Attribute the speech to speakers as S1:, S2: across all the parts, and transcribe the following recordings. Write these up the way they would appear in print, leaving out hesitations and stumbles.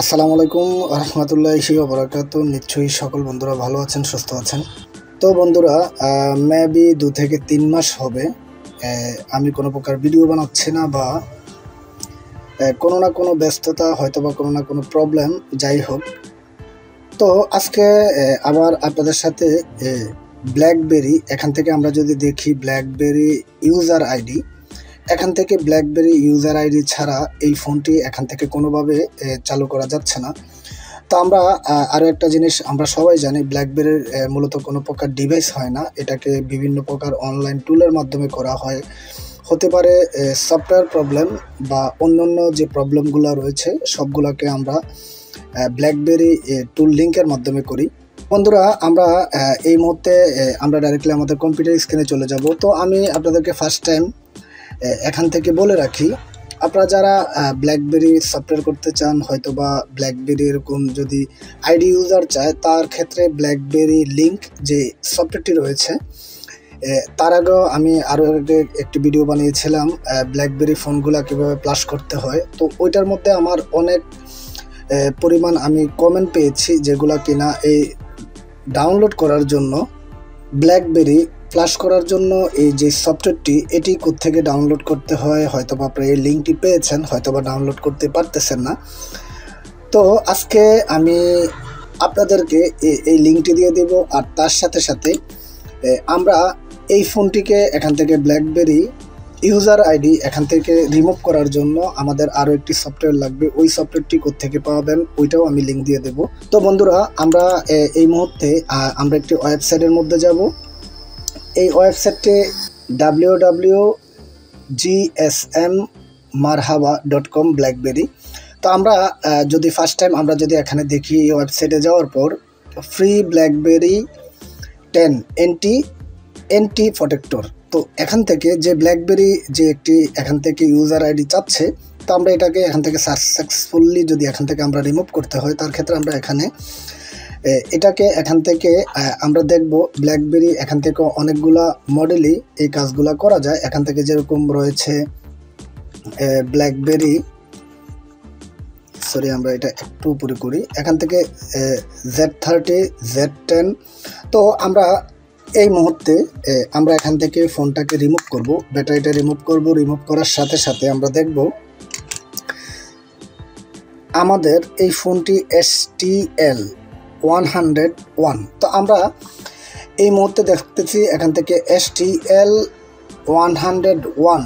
S1: আসসালামু আলাইকুম রহমতুল্লাহি ওয়া বারাকাতুহু। নিশ্চয়ই সকল বন্ধুরা ভালো আছেন, সুস্থ আছেন। তো বন্ধুরা, মেবি 2 থেকে 3 মাস হবে আমি কোনো প্রকার ভিডিও বানাচ্ছি না, বা কোনো না কোনো ব্যস্ততা, হয়তো বা কোনো না কোনো প্রবলেম, যাই হোক। তো আজকে আবার আপনাদের সাথে ব্ল্যাকবেরি, এখান থেকে আমরা যদি দেখি ব্ল্যাকবেরি ইউজার আইডি, এখান থেকে ব্ল্যাকবেরি ইউজার আইডি ছাড়া এই ফোনটি এখান থেকে কোনোভাবে চালু করা যাচ্ছে না। তো আমরা আরও একটা জিনিস আমরা সবাই জানি, ব্ল্যাকবেরির মূলত কোনো প্রকার ডিভাইস হয় না, এটাকে বিভিন্ন প্রকার অনলাইন টুলের মাধ্যমে করা হয়। হতে পারে সফটওয়্যার প্রবলেম বা অন্যান্য যে প্রবলেমগুলো রয়েছে সবগুলোকে আমরা ব্ল্যাকবেরি টুল লিঙ্কের মাধ্যমে করি। বন্ধুরা, আমরা এই মুহূর্তে আমরা ডাইরেক্টলি আমাদের কম্পিউটার স্ক্রিনে চলে যাব। তো আমি আপনাদেরকে ফার্স্ট টাইম এখান থেকে বলে রাখি, আপনারা যারা ব্ল্যাকবেরি সফটওয়্যার করতে চান, হয়তো বা ব্ল্যাকবেরি এরকম যদি আইডি ইউজার চায়, তার ক্ষেত্রে ব্ল্যাকবেরি লিঙ্ক যে সফটওয়্যারটি রয়েছে, তার আগেও আমি আরও একটি ভিডিও বানিয়েছিলাম ব্ল্যাকবেরি ফোনগুলো কীভাবে প্লাস করতে হয়। তো ওইটার মধ্যে আমার অনেক পরিমাণ আমি কমেন্ট পেয়েছি, যেগুলো কিনা এই ডাউনলোড করার জন্য, ব্ল্যাকবেরি ফ্লাশ করার জন্য এই যে সফটওয়্যারটি, এটি কোত্থেকে ডাউনলোড করতে হয়, হয়তো বা আপনারা এই লিঙ্কটি পেয়েছেন, হয়তো বা ডাউনলোড করতে পারতেছেন না। তো আজকে আমি আপনাদেরকে এই লিঙ্কটি দিয়ে দেব, আর তার সাথে সাথে আমরা এই ফোনটিকে এখান থেকে ব্ল্যাকবেরি ইউজার আইডি এখান থেকে রিমুভ করার জন্য আমাদের আরও একটি সফটওয়্যার লাগবে। ওই সফটওয়্যারটি কোত্থেকে পাবেন ওইটাও আমি লিঙ্ক দিয়ে দেব। তো বন্ধুরা, আমরা এই মুহূর্তে আমরা একটি ওয়েবসাইটের মধ্যে যাব। এই ওয়েবসাইটটি www.gsmmarhaba.com ব্ল্যাকবেরি। তো আমরা যদি ফার্স্ট টাইম আমরা যদি এখানে দেখি, এই ওয়েবসাইটে যাওয়ার পর ফ্রি ব্ল্যাকবেরি 10 এন্টি প্রোটেক্টর, তো এখান থেকে যে ব্ল্যাকবেরি যে একটি এখান থেকে ইউজার আইডি চাচ্ছে, তো আমরা এটাকে এখান থেকে সাকসেসফুলি যদি এখান থেকে আমরা রিমুভ করতে হয়, তার ক্ষেত্রে আমরা এখানে এটাকে এখান থেকে আমরা দেখব ব্ল্যাকবেরি এখান থেকে অনেকগুলা মডেলই এই কাজগুলা করা যায়। এখান থেকে যেরকম রয়েছে ব্ল্যাকবেরি, সরি আমরা এটা একটু উপরে করি, এখান থেকে Z30, Z10। তো আমরা এই মুহূর্তে আমরা এখান থেকে ফোনটাকে রিমুভ করব, ব্যাটারিটা রিমুভ করব। রিমুভ করার সাথে সাথে আমরা দেখব আমাদের এই ফোনটি STL101। তো আমরা এই মুহূর্তে দেখতেছি এখান থেকে STL101।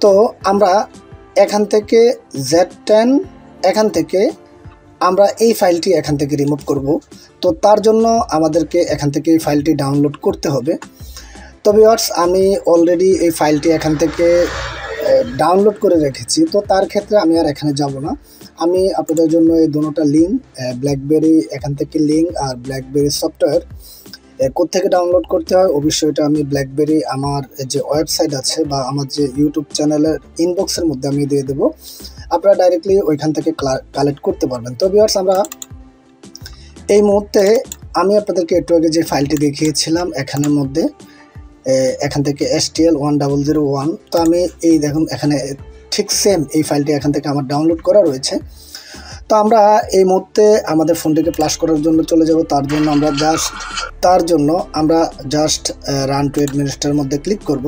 S1: তো আমরা এখান থেকে Z10, এখান থেকে আমরা এই ফাইলটি এখান থেকে রিমুভ করব। তো তার জন্য আমাদেরকে এখান থেকে এই ফাইলটি ডাউনলোড করতে হবে। তো ভিউয়ার্স, আমি অলরেডি এই ফাইলটি এখান থেকে ডাউনলোড করে রেখেছি। তো তার ক্ষেত্রে আমি আর এখানে যাব না, আমি আপনাদের জন্য এই দুটোটা লিঙ্ক, ব্ল্যাকবেরি এখান থেকে লিঙ্ক আর ব্ল্যাকবেরি সফটওয়্যার কোত্থেকে ডাউনলোড করতে হয়, অবশ্যই এটা আমি ব্ল্যাকবেরি আমার যে ওয়েবসাইট আছে বা আমার যে ইউটিউব চ্যানেলের ইনবক্সের মধ্যে আমি দিয়ে দেবো, আপনারা ডাইরেক্টলি ওইখান থেকে কালেক্ট করতে পারবেন। তো ভিউয়ার্স, আমরা এই মুহূর্তে আমি আপনাদেরকে একটু আগে যে ফাইলটি দেখিয়েছিলাম এখানের মধ্যে, এখান থেকে STL1001, তো আমি এই দেখুন এখানে ঠিক সেম এই ফাইলটি এখান থেকে আমার ডাউনলোড করা রয়েছে। তো আমরা এই মুহূর্তে আমাদের ফোনটিকে ফ্লাশ করার জন্য চলে যাব। তার জন্য আমরা জাস্ট রান টু অ্যাডমিনিস্ট্রেটর মধ্যে ক্লিক করব।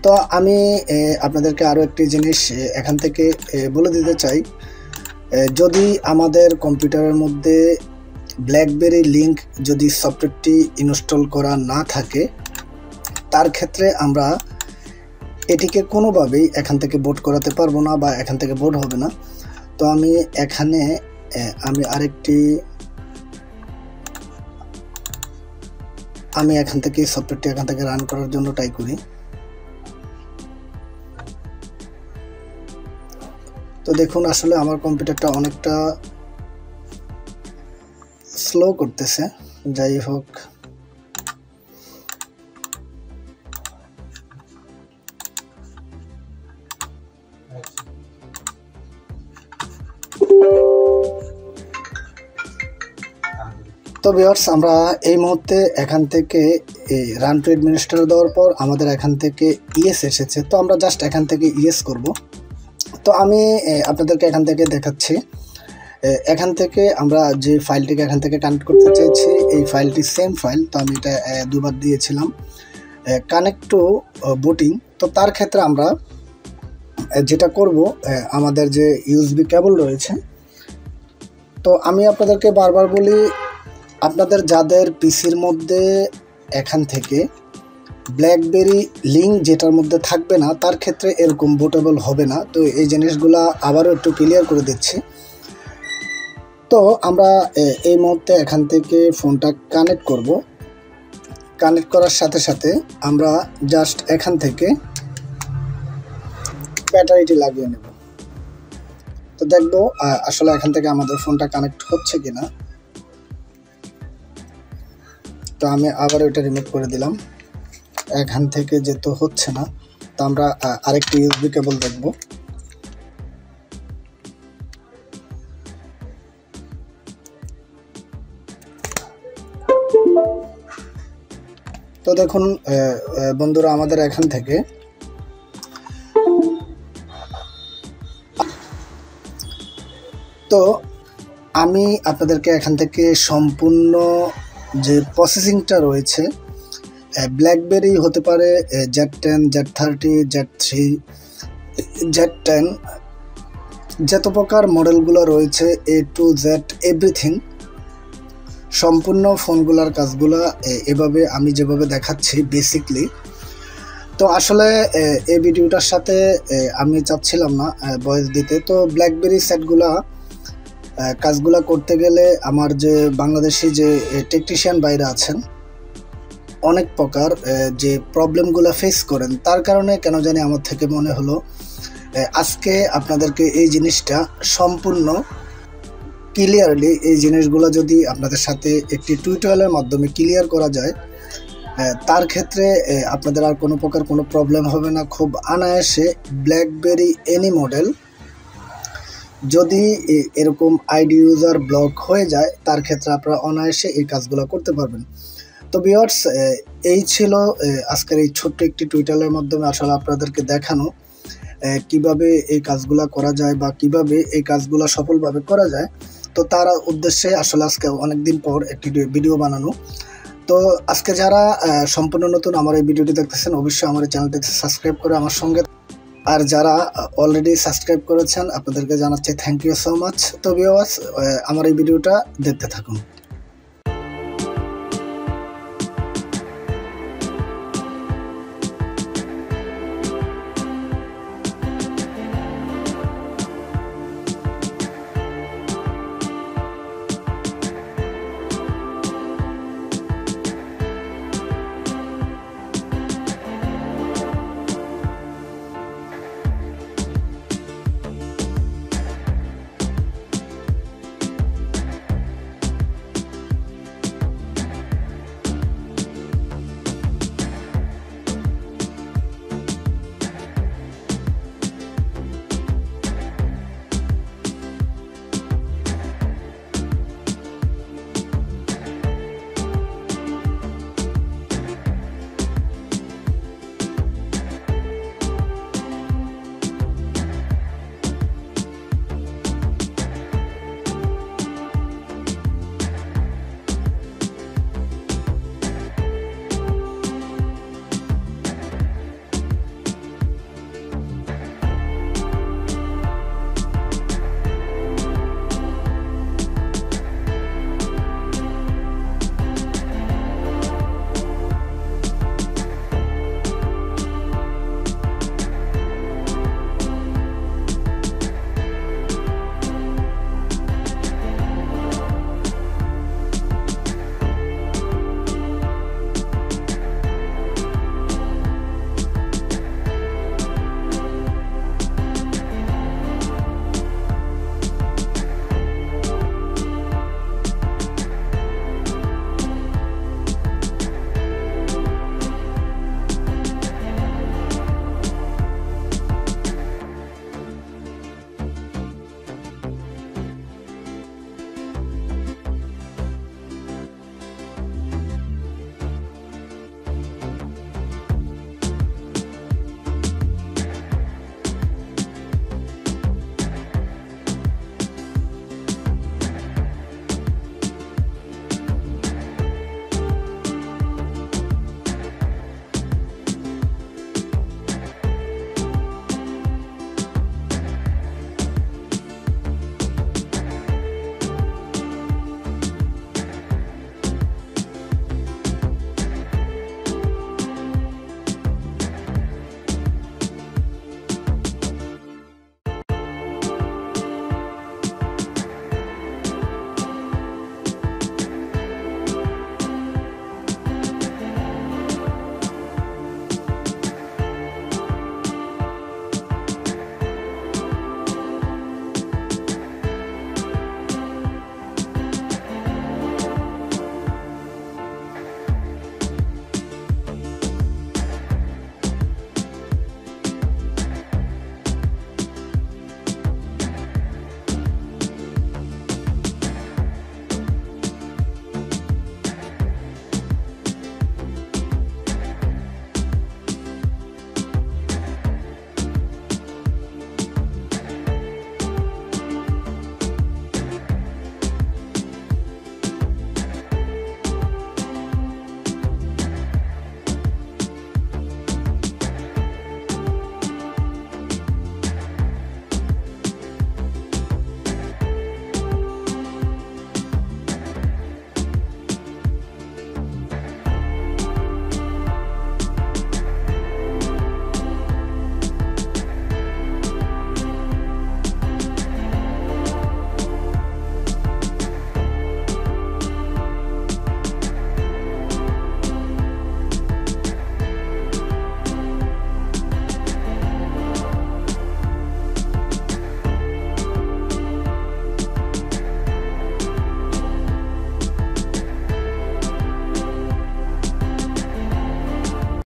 S1: তো আমি আপনাদেরকে আরও একটি জিনিস এখান থেকে বলে দিতে চাই, যদি আমাদের কম্পিউটারের মধ্যে ব্ল্যাকবেরি লিঙ্ক যদি সফটওয়্যারটি ইনস্টল করা না থাকে, তার ক্ষেত্রে আমরা এটিকে কোনোভাবেই এখান থেকে বোট করাতে পারবো না, বা এখান থেকে বোট হবে না। তো আমি এখানে আমি এখান থেকে সফটওয়্যারটি এখান থেকে রান করার জন্য ট্রাই করি। তো দেখুন, আসলে আমার কম্পিউটারটা অনেকটা স্লো করতেছে, যাই হোক। তো ভিউয়ার্স, আমরা এই মুহূর্তে এখান থেকে রান টু অ্যাডমিনিস্ট্রেটর দেওয়ার পর আমাদের এখান থেকে ইয়েস এসেছে। তো আমরা জাস্ট এখান থেকে ইয়েস করব। তো আমি আপনাদেরকে এখান থেকে দেখাচ্ছি এখান থেকে আমরা যে ফাইলটিকে এখান থেকে কানেক্ট করতে চাইছি এই ফাইলটি সেম ফাইল, তো আমি এটা দুবার দিয়েছিলাম কানেক্ট টু বুটিং। তো তার ক্ষেত্রে আমরা যেটা করব, আমাদের যে ইউএসবি কেবল রয়েছে, তো আমি আপনাদেরকে বারবার বলি আপনাদের যাদের পিসির মধ্যে এখান থেকে ব্ল্যাকবেরি লিঙ্ক যেটার মধ্যে থাকবে না তার ক্ষেত্রে এরকম বুটেবল হবে না। তো এই জিনিসগুলো আবারও একটু ক্লিয়ার করে দিচ্ছি। তো আমরা এই মুহূর্তে এখান থেকে ফোনটা কানেক্ট করব। কানেক্ট করার সাথে সাথে আমরা জাস্ট এখান থেকে ব্যাটারিটি লাগিয়ে নেব। তো দেখবো আসলে এখান থেকে আমাদের ফোনটা কানেক্ট হচ্ছে কিনা। তো আমি আবার এটা রিমুভ করে দিলাম, এখান থেকে যেহেতু হচ্ছে না তো আমরা আরেকটি ইউএসবি কেবল দেখব। তো দেখুন বন্ধুরা, আমাদের এখান থেকে তো আমি আপনাদেরকে এখান থেকে সম্পূর্ণ যে প্রসেসিংটা রয়েছে, ব্ল্যাকবেরি হতে পারে Z10, Z30, Z3, Z10, যত প্রকার মডেলগুলো রয়েছে A to Z এভরিথিং, সম্পূর্ণ ফোনগুলোর কাজগুলো এভাবে আমি যেভাবে দেখাচ্ছি বেসিকলি। তো আসলে এই ভিডিওটার সাথে আমি চাচ্ছিলাম না ভয়েস দিতে। তো ব্ল্যাকবেরি সেটগুলা কাজগুলা করতে গেলে আমার যে বাংলাদেশি যে টেকনিশিয়ান বাইরে আছেন অনেক প্রকার যে প্রবলেমগুলো ফেস করেন, তার কারণে কেন জানি আমার থেকে মনে হলো আজকে আপনাদেরকে এই জিনিসটা সম্পূর্ণ ক্লিয়ারলি এই জিনিসগুলো যদি আপনাদের সাথে একটি টিউটোরিয়ালের মাধ্যমে ক্লিয়ার করা যায় তার ক্ষেত্রে আপনাদের আর কোনো প্রকার কোনো প্রবলেম হবে না। খুব অনায়াসে ব্ল্যাকবেরি এনি মডেল যদি এরকম আইডি ইউজার ব্লক হয়ে যায় তার ক্ষেত্রে আপনারা অনায়াসে এই কাজগুলো করতে পারবেন। তো ভিউয়ার্স, এই ছিল আজকের এই ছোট্ট একটি টিউটোরিয়ালের মাধ্যমে আসলে আপনাদেরকে দেখানো কিভাবে এই কাজগুলো করা যায় বা কিভাবে এই কাজগুলো সফলভাবে করা যায়। তো তার উদ্দেশ্যে আসলে আজকে অনেকদিন পর একটি ভিডিও বানানো। তো আজকে যারা সম্পূর্ণ নতুন আমার এই ভিডিওটি দেখতেছেন অবশ্যই আমার এই চ্যানেলটিতে সাবস্ক্রাইব করে আমার সঙ্গে, আর যারা অলরেডি সাবস্ক্রাইব করেছেন আপনাদেরকে জানাচ্ছি থ্যাংক ইউ সো মাচ। তো ভিউয়ার্স, আমার এই ভিডিওটা দেখতে থাকুন।